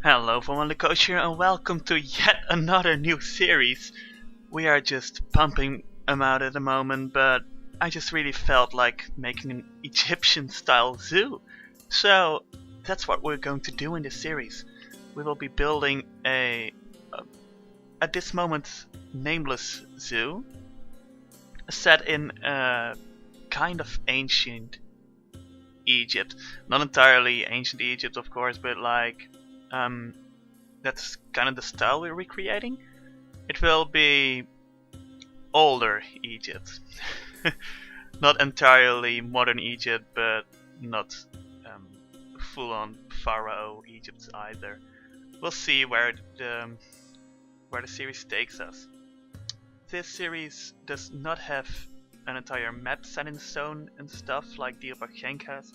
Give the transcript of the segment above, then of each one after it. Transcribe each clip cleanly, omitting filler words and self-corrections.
Hello everyone, Lucoshi here and welcome to yet another new series. We are just pumping them out at the moment, but I just really felt like making an Egyptian style zoo. So that's what we're going to do in this series. We will be building at this moment, nameless zoo set in a kind of ancient Egypt. Not entirely ancient Egypt, of course, but like that's kind of the style we're recreating. It will be older Egypt. Not entirely modern Egypt, but not full-on Pharaoh Egypt either. We'll see where the series takes us. This series does not have an entire map set in stone and stuff like Diyarbakir has.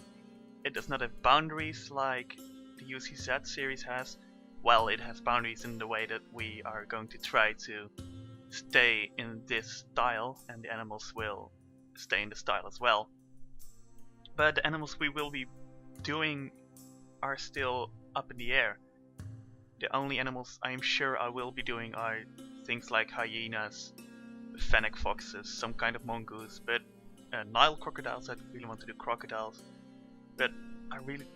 It does not have boundaries like the UCZ series has. Well, it has boundaries in the way that we are going to try to stay in this style, and the animals will stay in the style as well. But the animals we will be doing are still up in the air. The only animals I am sure I will be doing are things like hyenas, fennec foxes, some kind of mongoose, but Nile crocodiles. I really want to do crocodiles, but I really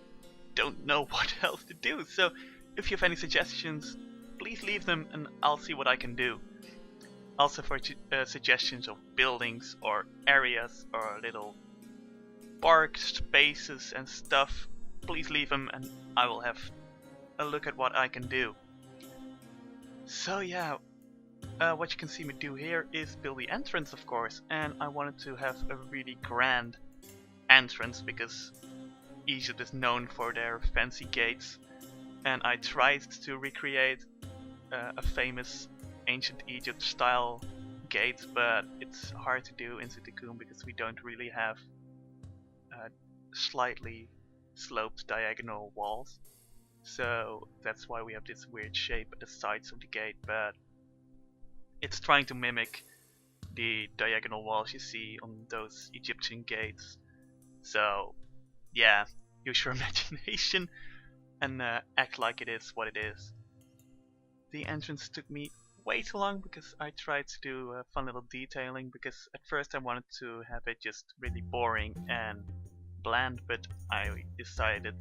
don't know what else to do. So if you have any suggestions, please leave them and I'll see what I can do. Also for suggestions of buildings or areas or little park spaces and stuff, please leave them and I will have a look at what I can do. So yeah, what you can see me do here is build the entrance, of course, and I wanted to have a really grand entrance because Egypt is known for their fancy gates, and I tried to recreate a famous ancient Egypt style gate, but it's hard to do in Tycoon because we don't really have slightly sloped diagonal walls. So that's why we have this weird shape at the sides of the gate, but it's trying to mimic the diagonal walls you see on those Egyptian gates. So yeah, use your imagination and act like it is what it is. The entrance took me way too long because I tried to do fun little detailing, because at first I wanted to have it just really boring and bland, but I decided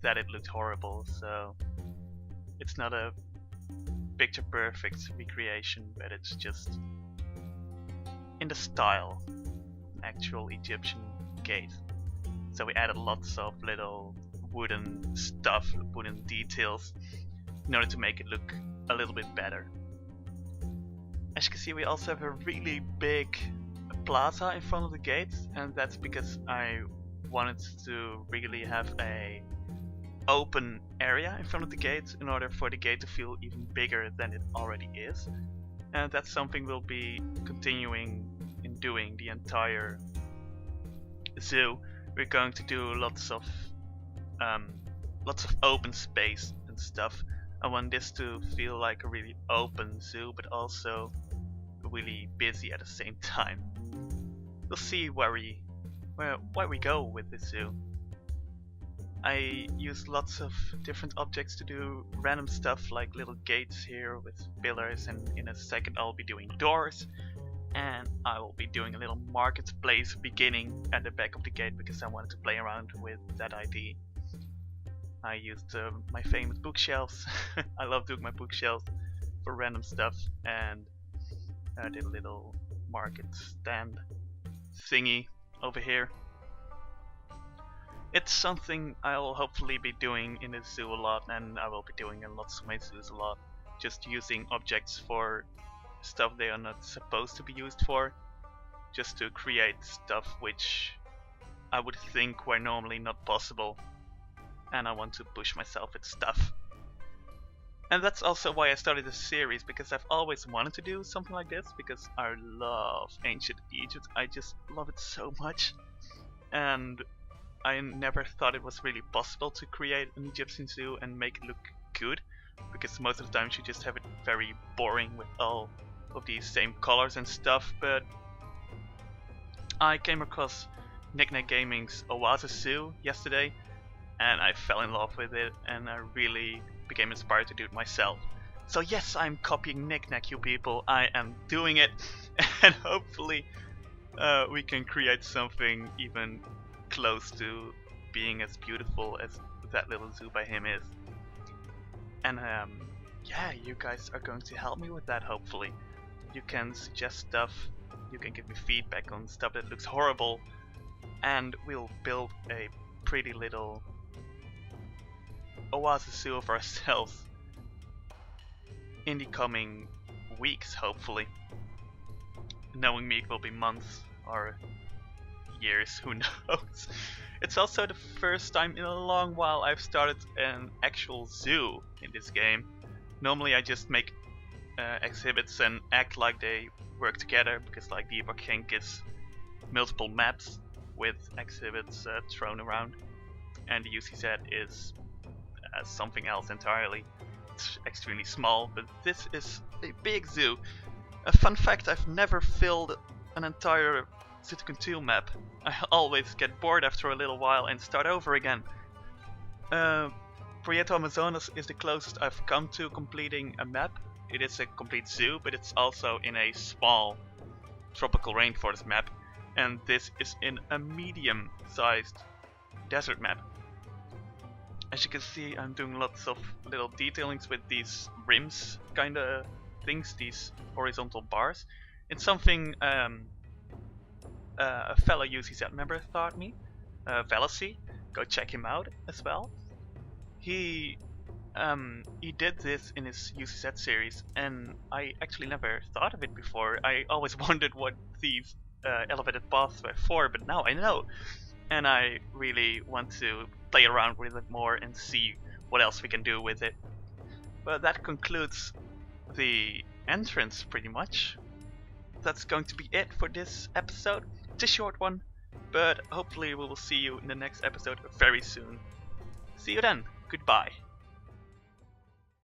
that it looked horrible, so it's not a picture perfect recreation, but it's just in the style an actual Egyptian gate. So we added lots of little wooden stuff, wooden details, in order to make it look a little bit better. As you can see, we also have a really big plaza in front of the gate, and that's because I wanted to really have a open area in front of the gate in order for the gate to feel even bigger than it already is. And that's something we'll be continuing in doing the entire zoo. We're going to do lots of open space and stuff. I want this to feel like a really open zoo, but also really busy at the same time. We'll see where we go with this zoo. I use lots of different objects to do random stuff, like little gates here with pillars, and in a second I'll be doing doors, and I will be doing a little marketplace beginning at the back of the gate because I wanted to play around with that idea. I used my famous bookshelves. I love doing my bookshelves for random stuff, and I did a little market stand thingy over here. It's something I'll hopefully be doing in the zoo a lot, and I will be doing in lots of my zoos a lot. Just using objects for stuff they are not supposed to be used for, just to create stuff which I would think were normally not possible, and I want to push myself at stuff. And that's also why I started this series, because I've always wanted to do something like this, because I love ancient Egypt. I just love it so much, and I never thought it was really possible to create an Egyptian zoo and make it look good, because most of the time you just have it very boring with all of these same colors and stuff. But I came across Knick-Knack Gaming's Oasis Zoo yesterday, and I fell in love with it, and I really became inspired to do it myself. So yes, I'm copying Knick-Knack, you people. I am doing it, and hopefully we can create something even close to being as beautiful as that little zoo by him is. And yeah, you guys are going to help me with that, hopefully. You can suggest stuff, you can give me feedback on stuff that looks horrible, and we'll build a pretty little oasis zoo of ourselves in the coming weeks, hopefully. Knowing me, it will be months or years, who knows. It's also the first time in a long while I've started an actual zoo in this game. Normally I just make exhibits and act like they work together, because like the Epoch King gives multiple maps with exhibits thrown around, and the UCZ is something else entirely. It's extremely small, but this is a big zoo. A fun fact, I've never filled an entire Tycoon 2 map. I always get bored after a little while and start over again. Proyecto Amazonas is the closest I've come to completing a map. It is a complete zoo, but it's also in a small tropical rainforest map, and this is in a medium-sized desert map. As you can see, I'm doing lots of little detailings with these rims kinda things, these horizontal bars. It's something a fellow UCZ member taught me, Velasy. Go check him out as well. He did this in his UCZ series, and I actually never thought of it before. I always wondered what these elevated paths were for, but now I know. And I really want to play around with it more and see what else we can do with it. But that concludes the entrance pretty much. That's going to be it for this episode. It's a short one, but hopefully we will see you in the next episode very soon. See you then. Goodbye.